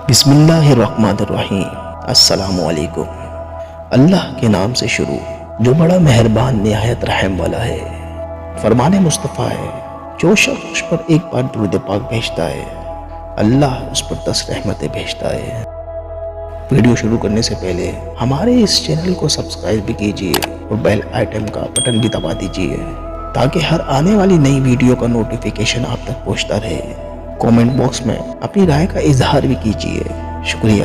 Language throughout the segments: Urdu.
بسم اللہ الرحمن الرحیم۔ السلام علیکم۔ اللہ کے نام سے شروع جو بڑا مہربان نہایت رحم والا ہے۔ فرمان مصطفیٰ ہے جو شخص اس پر ایک بار درود پاک بھیجتا ہے اللہ اس پر 10 رحمتیں بھیجتا ہے۔ ویڈیو شروع کرنے سے پہلے ہمارے اس چینل کو سبسکرائب بھی کیجیے اور بیل آئٹم کا بٹن بھی دبا دیجیے تاکہ ہر آنے والی نئی ویڈیو کا نوٹیفیکیشن آپ تک پہنچتا رہے۔ کومنٹ باکس میں اپنی رائے کا اظہار بھی کیجیے، شکریہ۔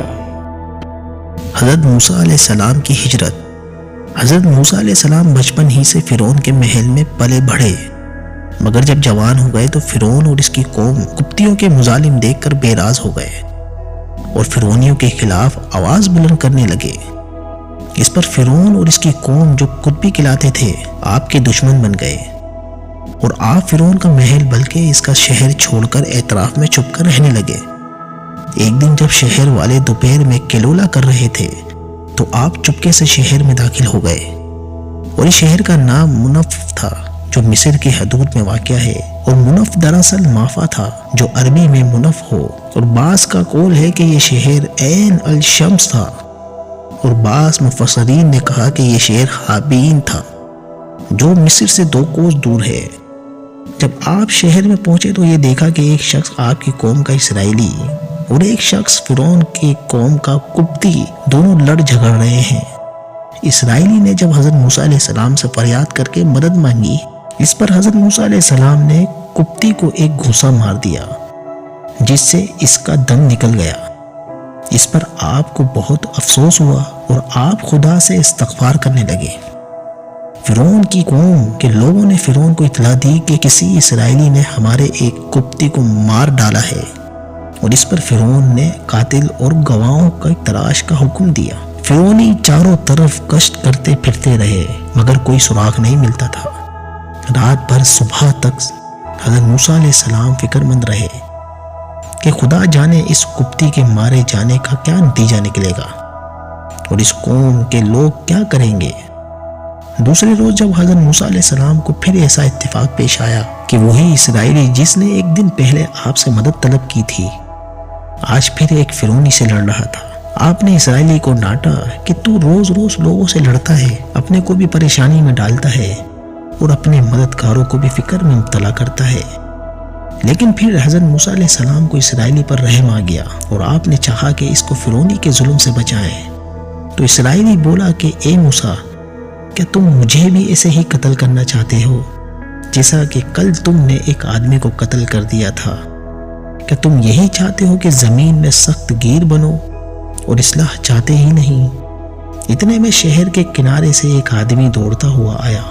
حضرت موسیٰ علیہ السلام کی ہجرت۔ حضرت موسیٰ علیہ السلام بچپن ہی سے فرعون کے محل میں پلے بڑھے، مگر جب جوان ہو گئے تو فرعون اور اس کی قوم قبطیوں کے مظالم دیکھ کر بے راز ہو گئے اور فرعونیوں کے خلاف آواز بلند کرنے لگے۔ اس پر فرعون اور اس کی قوم جو قطبی کہلاتے تھے آپ کے دشمن بن گئے اور آپ فرعون کا محل بلکہ اس کا شہر چھوڑ کر اطراف میں چھپ کر رہنے لگے۔ ایک دن جب شہر والے دوپہر میں کلولہ کر رہے تھے تو آپ چپکے سے شہر میں داخل ہو گئے، اور اس شہر کا نام منف تھا جو مصر کی حدود میں واقع ہے، اور منف دراصل مافا تھا جو عربی میں منف ہو، اور بعض کا قول ہے کہ یہ شہر عین الشمس تھا، اور بعض مفسرین نے کہا کہ یہ شہر حابین تھا جو مصر سے 2 کوس دور ہے۔ جب آپ شہر میں پہنچے تو یہ دیکھا کہ ایک شخص آپ کی قوم کا اسرائیلی اور ایک شخص فرعون کی قوم کا قبطی دونوں لڑ جھگڑ رہے ہیں۔ اسرائیلی نے جب حضرت موسیٰ علیہ السلام سے فریاد کر کے مدد مانگی، اس پر حضرت موسیٰ علیہ السلام نے قبطی کو ایک گھوسا مار دیا جس سے اس کا دم نکل گیا۔ اس پر آپ کو بہت افسوس ہوا اور آپ خدا سے استغفار کرنے لگے۔ فرعون کی قوم کے لوگوں نے فرعون کو اطلاع دی کہ کسی اسرائیلی نے ہمارے ایک قبطی کو مار ڈالا ہے، اور اس پر فرعون نے قاتل اور گواہوں کا تلاش کا حکم دیا۔ فرعونی چاروں طرف گشت کرتے پھرتے رہے مگر کوئی سراغ نہیں ملتا تھا۔ رات بھر صبح تک حضرت موسیٰ علیہ السلام فکر مند رہے کہ خدا جانے اس قبطی کے مارے جانے کا کیا نتیجہ نکلے گا اور اس قوم کے لوگ کیا کریں گے۔ دوسرے روز جب حضرت موسیٰ علیہ السلام کو پھر ایسا اتفاق پیش آیا کہ وہی اسرائیلی جس نے ایک دن پہلے آپ سے مدد طلب کی تھی آج پھر ایک فرعونی سے لڑ رہا تھا۔ آپ نے اسرائیلی کو ڈانٹا کہ تو روز روز لوگوں سے لڑتا ہے، اپنے کو بھی پریشانی میں ڈالتا ہے اور اپنے مددگاروں کو بھی فکر میں مبتلا کرتا ہے۔ لیکن پھر حضرت موسیٰ علیہ السلام کو اسرائیلی پر رحم آ گیا اور آپ نے چاہا کہ اس کو فرعونی کے ظلم سے بچائیں۔ تو اسرائیلی بولا کہ اے موسیٰ، کیا تم مجھے بھی ایسے ہی قتل کرنا چاہتے ہو جیسا کہ کل تم نے ایک آدمی کو قتل کر دیا تھا؟ کیا تم یہی چاہتے ہو کہ زمین میں سخت گیر بنو اور اصلاح چاہتے ہی نہیں؟ اتنے میں شہر کے کنارے سے ایک آدمی دوڑتا ہوا آیا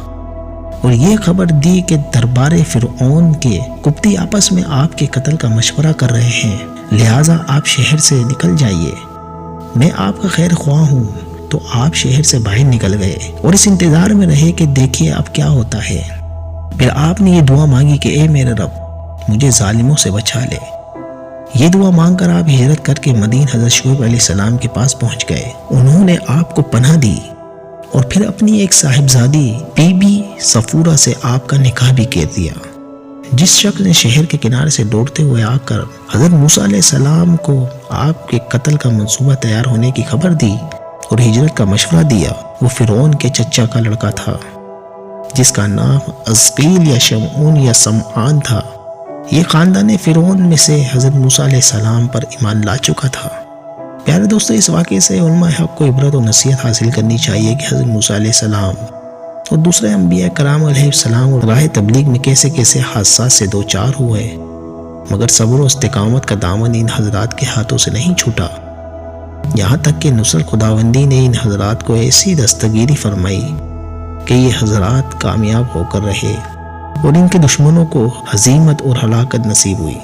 اور یہ خبر دی کہ دربار فرعون کے قبطی آپس میں آپ کے قتل کا مشورہ کر رہے ہیں، لہٰذا آپ شہر سے نکل جائیے، میں آپ کا خیر خواہ ہوں۔ تو آپ شہر سے باہر نکل گئے اور اس انتظار میں رہے کہ دیکھیے اب کیا ہوتا ہے۔ پھر آپ نے یہ دعا مانگی کہ اے میرے رب، مجھے ظالموں سے بچا لے۔ یہ دعا مانگ کر آپ ہجرت کر کے مدین حضرت شعیب علیہ السلام کے پاس پہنچ گئے۔ انہوں نے آپ کو پناہ دی اور پھر اپنی ایک صاحبزادی بی بی صفورہ سے آپ کا نکاح بھی کر دیا۔ جس شخص نے شہر کے کنارے سے دوڑتے ہوئے آ کر حضرت موسیٰ علیہ السلام کو آپ کے قتل کا منصوبہ تیار ہونے کی خبر دی اور ہجرت کا مشورہ دیا، وہ فرعون کے چچا کا لڑکا تھا جس کا نام ازبیل یا شمعون یا سمعان تھا۔ یہ خاندان فرعون میں سے حضرت موسیٰ علیہ السلام پر ایمان لا چکا تھا۔ پیارے دوستو، اس واقعے سے علماء حق کو عبرت و نصیحت حاصل کرنی چاہیے کہ حضرت موسیٰ علیہ السلام اور دوسرے انبیاء کرام علیہ السلام اور راہ تبلیغ میں کیسے کیسے حادثات سے دوچار ہوئے، مگر صبر و استقامت کا دامن ان حضرات کے ہاتھوں سے نہیں چھوٹا، یہاں تک کہ نصرت خداوندی نے ان حضرات کو ایسی دستگیری فرمائی کہ یہ حضرات کامیاب ہو کر رہے اور ان کے دشمنوں کو ہزیمت اور ہلاکت نصیب ہوئی۔